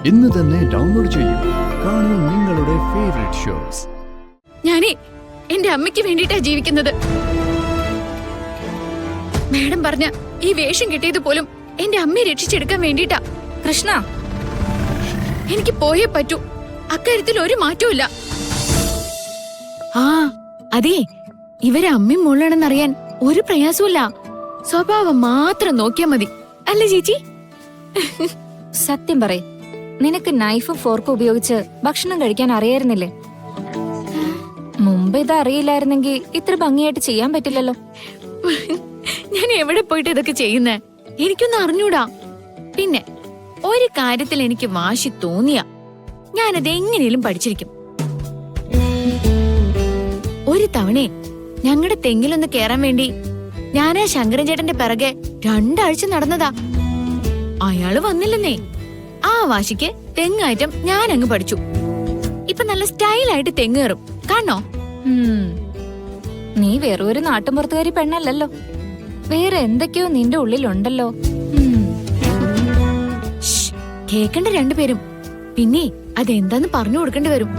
ഇന്ന് തന്നെ ഡൗൺലോഡ് ചെയ്യൂ. കാണൂ നിങ്ങളുടെ ഫേവറേറ്റ് ഷോസ്. ഞാനേ എന്റെ അമ്മയ്ക്ക് വേണ്ടിയിട്ടാ ജീവിക്കുന്നത്. മാഡം പറഞ്ഞ ഈ വേഷം കിട്ടിയത് പോലും എന്റെ അമ്മയെ രക്ഷിച്ചെടുക്കാൻ വേണ്ടിയിട്ടാ. കൃഷ്ണ, എനിക്ക് പോയേ പറ്റൂ. അക്കാര്യത്തിൽ ഒരു മാറ്റവും. ആ അതെ, ഇവരെ അമ്മയും മോളാണെന്നറിയാൻ ഒരു പ്രയാസമില്ല. സ്വഭാവം മാത്രം നോക്കിയാ മതി, അല്ലേ ചേച്ചി? സത്യം പറയ്, നിനക്ക് നൈഫും ഫോർക്കും ഉപയോഗിച്ച് ഭക്ഷണം കഴിക്കാൻ അറിയായിരുന്നില്ലേ? മുമ്പ് ഇത് അറിയില്ലായിരുന്നെങ്കിൽ ഇത്ര ഭംഗിയായിട്ട് ചെയ്യാൻ പറ്റില്ലല്ലോ. ഞാൻ എവിടെ പോയിട്ട് ഇതൊക്കെ ചെയ്യുന്നേ? എനിക്കൊന്നും അറിഞ്ഞൂടാ. പിന്നെ ഒരു കാര്യത്തിൽ എനിക്ക് വാശി തോന്നിയ ഞാനത് എങ്ങനെയും പഠിച്ചിരിക്കും. ഒരു തവണ ഞങ്ങളുടെ തെങ്ങിലൊന്ന് കേറാൻ വേണ്ടി ഞാനാ ശങ്കരൻ ചേട്ടന്റെ പിറകെ 2 ആഴ്ച നടന്നതാ. അയാള് വന്നില്ലെന്നേ. ആ വാശിക്ക് തെങ്ങാറ്റം ഞാൻ അങ്ങ് പഠിച്ചു. ഇപ്പൊ നല്ല സ്റ്റൈലായിട്ട് തെങ്ങ് കയറും. കാണോ? നീ വേറൊരു നാട്ടുമ്പുറത്തുകാരി പെണ്ണല്ലല്ലോ. വേറെ എന്തൊക്കെയോ നിന്റെ ഉള്ളിലുണ്ടല്ലോ. കേക്കണ്ട രണ്ടുപേരും. പിന്നെ അതെന്താന്ന് പറഞ്ഞു കൊടുക്കേണ്ടി വരും.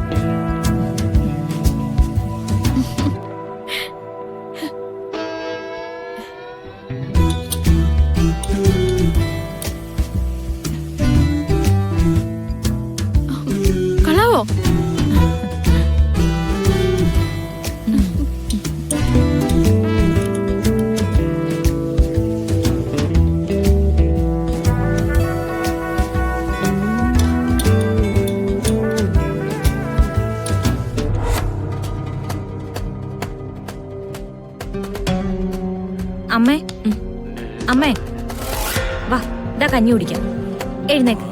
കളാവോ? അമ്മേ, അമ്മേ വാ, ഇതാ കഞ്ഞി കുടിക്കാം. എഴുന്നേക്ക്.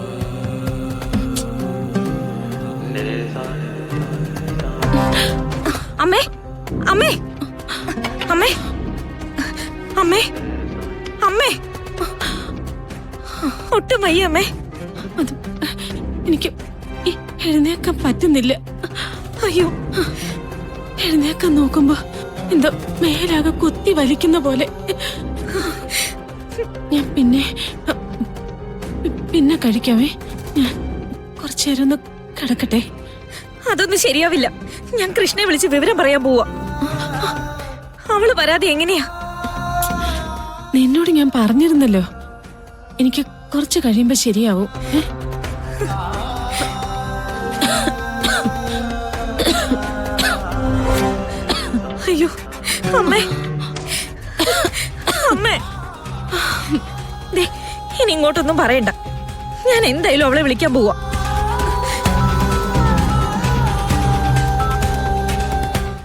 അമ്മേ, അമ്മേ, അമ്മേ, അമ്മേ, അമ്മേ, ഒട്ടും വയ്യ അമ്മേ. അത് എനിക്ക് എഴുന്നേക്കാൻ പറ്റുന്നില്ല. അയ്യോ, എഴുന്നേക്കാൻ നോക്കുമ്പോ എന്തോ മേലാകെ കുത്തി വലിക്കുന്ന പോലെ. ഞാൻ പിന്നെ കഴിക്കാമേ. ഞാൻ കുറച്ചേരം ഒന്ന് കിടക്കട്ടെ. അതൊന്നും ശരിയാവില്ല. ഞാൻ കൃഷ്ണയെ വിളിച്ച് വിവരം പറയാൻ പോവാ. അവള് വരാതെ എങ്ങനെയാ? നിന്നോട് ഞാൻ പറഞ്ഞിരുന്നല്ലോ, എനിക്ക് കുറച്ച് കഴിയുമ്പോ ശരിയാവും. അയ്യോ അമ്മേ, അമ്മേ, ഇനി ഇങ്ങോട്ടൊന്നും പറയണ്ട. ഞാൻ എന്തായാലും അവളെ വിളിക്കാൻ പോവാ.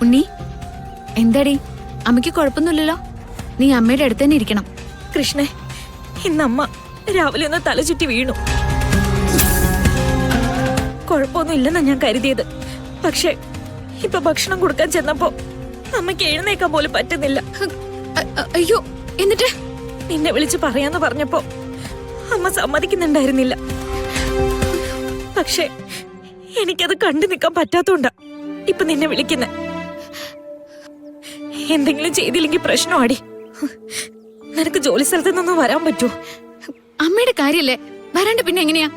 ഉണ്ണി, എന്താടി? അമ്മയ്ക്ക് കുഴപ്പമൊന്നുമില്ലല്ലോ? നീ അമ്മയുടെ അടുത്ത് തന്നെ ഇരിക്കണം. കൃഷ്ണേ, ഇന്നമ്മ രാവിലെ ഒന്ന് തലചുറ്റി വീണു. കുഴപ്പമൊന്നും ഇല്ലെന്നാ ഞാൻ കരുതിയത്. പക്ഷെ ഇപ്പൊ ഭക്ഷണം കൊടുക്കാൻ ചെന്നപ്പോ അമ്മയ്ക്ക് എഴുന്നേക്കാൻ പോലും പറ്റുന്നില്ല. അയ്യോ, എന്നിട്ട്? നിന്നെ വിളിച്ച് പറയാന്ന് പറഞ്ഞപ്പോ അമ്മ സമ്മതിക്കുന്നുണ്ടായിരുന്നില്ല. പക്ഷെ എനിക്കത് കണ്ടു നിൽക്കാൻ പറ്റാത്തോണ്ടാ ഇപ്പൊ നിന്നെ വിളിക്കുന്നെ. എന്തെങ്കിലും ചെയ്തില്ലെങ്കിൽ പ്രശ്നമാടി. നിനക്ക് ജോലി സ്ഥലത്ത് നിന്നൊന്നും വരാൻ പറ്റുമോ? അമ്മയുടെ കാര്യല്ലേ, വരാണ്ട് പിന്നെ എങ്ങനെയാ?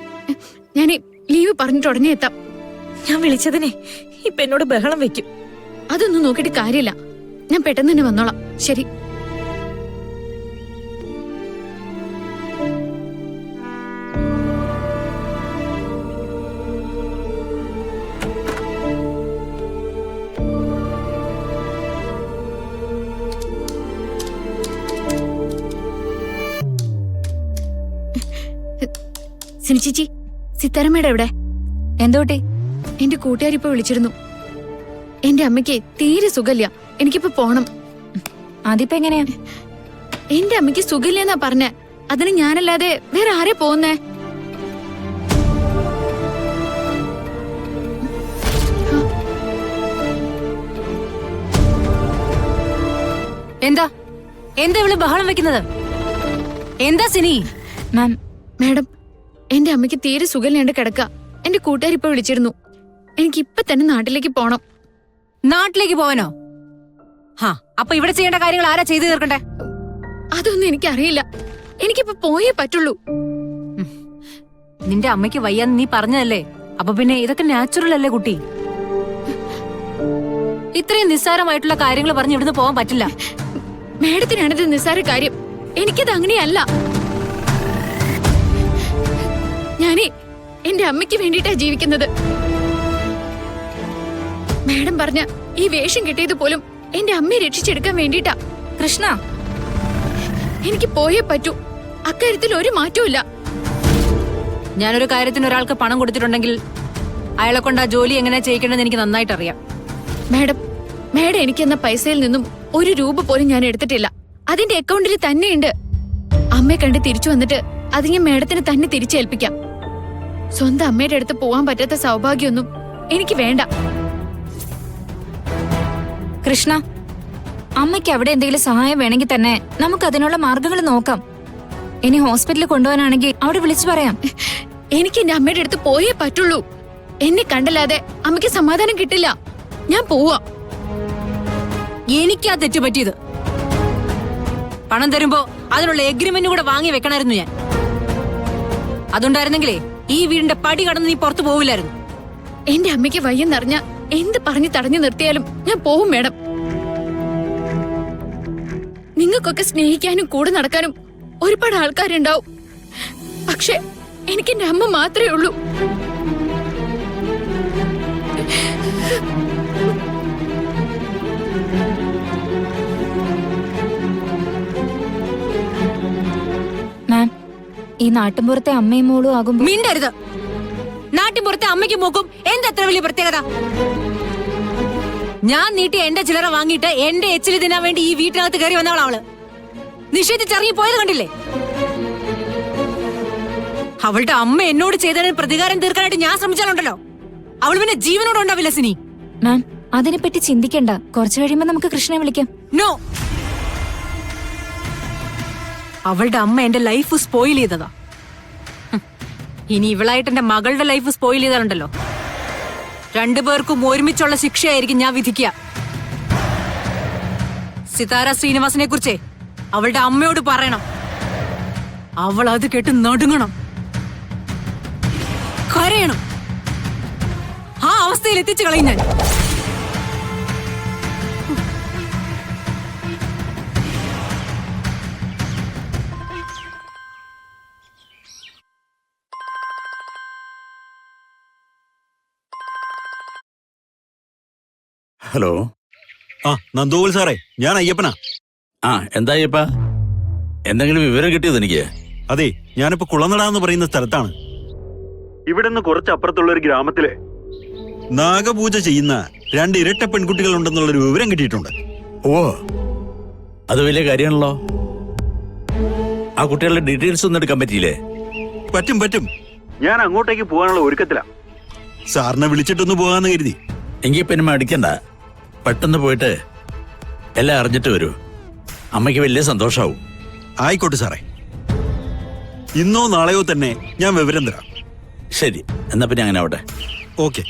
ഞാൻ ലീവ് പറഞ്ഞിട്ട് ഉടനെ എത്താം. ഞാൻ വിളിച്ചതിനെ ഇപ്പൊ എന്നോട് ബഹളം വെക്കും. അതൊന്നും നോക്കിയിട്ട് കാര്യമില്ല. ഞാൻ പെട്ടെന്ന് തന്നെ വന്നോളാം. ശരി. സിനി ചേച്ചി, സിത്താരമ്മയുടെ എവിടെ? എന്തോട്ടെ? എന്റെ കൂട്ടുകാരിപ്പോ വിളിച്ചിരുന്നു. എന്റെ അമ്മയ്ക്ക് തീരെ സുഖമില്ല. എനിക്കിപ്പോ പോണം. അതിപ്പോ എങ്ങനെയാ? എന്റെ അമ്മയ്ക്ക് സുഖമില്ലെന്നാ പറഞ്ഞേ. അതിന് ഞാനല്ലാതെ വേറെ ആരെ പോകുന്നേ? എന്താ ഇവള് ബഹളം വെക്കുന്നത്? എന്താ സിനി? മാഡം, എന്റെ അമ്മയ്ക്ക് തീരെ സുഖമില്ലാണ്ട് കിടക്ക. എന്റെ കൂട്ടുകാരിപ്പോ വിളിച്ചിരുന്നു. എനിക്ക് ഇപ്പൊ തന്നെ നാട്ടിലേക്ക് പോണം. നാട്ടിലേക്ക് പോവാനോ? അപ്പൊ ഇവിടെ ചെയ്യേണ്ട കാര്യങ്ങൾ ആരാ ചെയ്തു തീർക്കണ്ടേ? അതൊന്നും എനിക്കറിയില്ല. എനിക്കിപ്പോ പോയേ പറ്റുള്ളൂ. നിന്റെ അമ്മയ്ക്ക് വയ്യാന്ന് നീ പറഞ്ഞതല്ലേ, അപ്പൊ പിന്നെ ഇതൊക്കെ നാച്ചുറൽ അല്ലേ കുട്ടി? ഇത്രയും നിസ്സാരമായിട്ടുള്ള കാര്യങ്ങൾ പറഞ്ഞ് ഇവിടുന്ന് പോകാൻ പറ്റില്ല. മേഡത്തിനാണിത് നിസ്സാര കാര്യം, എനിക്കത് അങ്ങനെയല്ല. ഞാനേ എന്റെ അമ്മയ്ക്ക് വേണ്ടിയിട്ടാ ജീവിക്കുന്നത്. മേഡം പറഞ്ഞ ഈ വേഷം കിട്ടിയത് പോലും എന്റെ അമ്മയെ രക്ഷിച്ചെടുക്കാൻ വേണ്ടിയിട്ടാ. കൃഷ്ണ, എനിക്ക് പോയേ പറ്റൂ, അക്കാര്യത്തിൽ ഒരു മാറ്റവും ഇല്ല. ഞാനൊരു കാര്യത്തിന് ഒരാൾക്ക് പണം കൊടുത്തിട്ടുണ്ടെങ്കിൽ അയാളെ കൊണ്ട് ആ ജോലി എങ്ങനെ ചെയ്യിക്കണമെന്ന് എനിക്ക് നന്നായിട്ട് അറിയാം. മേഡം എനിക്കെന്ന പൈസയിൽ നിന്നും ഒരു രൂപ പോലും ഞാൻ എടുത്തിട്ടില്ല. അതിന്റെ അക്കൗണ്ടിൽ തന്നെയുണ്ട്. അമ്മയെ കണ്ട് തിരിച്ചു വന്നിട്ട് അത് ഞാൻ മേഡത്തിന് തന്നെ തിരിച്ചേൽപ്പിക്കാം. സ്വന്തം അമ്മയുടെ അടുത്ത് പോവാൻ പറ്റാത്ത സൗഭാഗ്യമൊന്നും എനിക്ക് വേണ്ട. കൃഷ്ണ, അമ്മയ്ക്ക് അവിടെ എന്തെങ്കിലും സഹായം വേണമെങ്കിൽ തന്നെ നമുക്ക് അതിനുള്ള മാർഗങ്ങൾ നോക്കാം. ഇനി ഹോസ്പിറ്റലിൽ കൊണ്ടുപോകാനാണെങ്കിൽ അവിടെ വിളിച്ചു പറയാം. എനിക്ക് എന്റെ അമ്മയുടെ അടുത്ത് പോയേ പറ്റുള്ളൂ. എന്നെ കണ്ടല്ലാതെ അമ്മയ്ക്ക് സമാധാനം കിട്ടില്ല. ഞാൻ പോവാ. എനിക്കാ തെറ്റ് പറ്റിയത്. പണം തരുമ്പോ അതിനുള്ള എഗ്രിമെന്റ് കൂടെ വാങ്ങി വെക്കണമായിരുന്നു ഞാൻ. അതുണ്ടായിരുന്നെങ്കിലേ ഈ വീടിന്റെ പടി കടന്ന് നീ പുറത്തു പോവില്ലായിരുന്നു. എന്റെ അമ്മയ്ക്ക് വയ്യെന്നറിഞ്ഞ എന്ത് പറഞ്ഞ് തടഞ്ഞു നിർത്തിയാലും ഞാൻ പോവും മേഡം. നിങ്ങൾക്കൊക്കെ സ്നേഹിക്കാനും കൂടെ നടക്കാനും ഒരുപാട് ആൾക്കാരുണ്ടാവും. പക്ഷെ എനിക്ക് എന്റെ അമ്മ മാത്രമേ ഉള്ളൂ. മാം, ഈ നാട്ടിൻപുറത്തെ അമ്മയും മോളും ആകുമ്പോ മിണ്ടരുത്. നാട്ടിൻപുറത്തെ അമ്മയ്ക്കും മോക്കും എന്തത്ര വലിയ പ്രത്യേകത? ഞാൻ നീട്ടി എന്റെ ചില്ലറ വാങ്ങിയിട്ട് എന്റെ എച്ചില് തിന്നാൻ വേണ്ടി ഈ വീട്ടിനകത്ത് കയറി വന്നവളാ അവള്. നിഷേധിച്ചിറങ്ങി പോയത് കണ്ടില്ലേ? അവളുടെ അമ്മ എന്നോട് ചെയ്തതിന് പ്രതികാരം തീർക്കാനായിട്ട് ഞാൻ ശ്രമിച്ചാലുണ്ടല്ലോ, അവൾ പിന്നെ ജീവനോട് ഉണ്ടാവില്ല സിനി. മാം, അതിനെപ്പറ്റി ചിന്തിക്കണ്ട. കുറച്ചു കഴിയുമ്പോ നമുക്ക് കൃഷ്ണനെ വിളിക്കാം. നോ, അവളുടെ അമ്മ എന്റെ ലൈഫ് സ്പോയിൽ ചെയ്തതാ. ഇനി ഇവളായിട്ട് എന്റെ മകളുടെ ലൈഫ് സ്പോയിൽ ചെയ്താലുണ്ടല്ലോ, രണ്ടുപേർക്കും ഒരുമിച്ചുള്ള ശിക്ഷയായിരിക്കും ഞാൻ വിധിക്കുക. സിതാര ശ്രീനിവാസനെ കുറിച്ചേ അവളുടെ അമ്മയോട് പറയണം. അവൾ അത് കേട്ട് നടുങ്ങണം, കരയണം. ആ അവസ്ഥയിൽ എത്തിച്ചു കളയും ഞാൻ. ഹലോ. ആ നന്ദോൽ സാറേ, ഞാൻ അയ്യപ്പനാ. ആ എന്താ അയ്യപ്പ, എന്തെങ്കിലും വിവരം കിട്ടിയത് എനിക്ക്? അതെ, ഞാനിപ്പോ കുളനട എന്ന് പറയുന്ന സ്ഥലത്താണ്. ഇവിടെ നിന്ന് കുറച്ച് അപ്പുറത്തുള്ള ഒരു ഗ്രാമത്തില് നാഗപൂജ ചെയ്യുന്ന 2 ഇരട്ട പെൺകുട്ടികൾ ഉണ്ടെന്നുള്ളൊരു വിവരം കിട്ടിയിട്ടുണ്ട്. ഓ, അത് വലിയ കാര്യമാണല്ലോ. ആ കുട്ടികളുടെ ഡീറ്റെയിൽസ് ഒന്നും എടുക്കാൻ പറ്റിയില്ലേ? പറ്റും. ഞാൻ അങ്ങോട്ടേക്ക് പോകാനുള്ള ഒരുക്കത്തിലാ. സാറിനെ വിളിച്ചിട്ടൊന്ന് പോകാന്ന് കരുതി. എങ്കിൽ പിന്നെ അടിക്കണ്ട, പെട്ടെന്ന് പോയിട്ട് എല്ലാം അറിഞ്ഞിട്ട് വരൂ. അമ്മയ്ക്ക് വലിയ സന്തോഷാവും. ആയിക്കോട്ടെ സാറേ, ഇന്നോ നാളെയോ തന്നെ ഞാൻ വിവരം തരാം. ശരി, എന്നാ പിന്നെ അങ്ങനെ ആവട്ടെ. ഓക്കെ.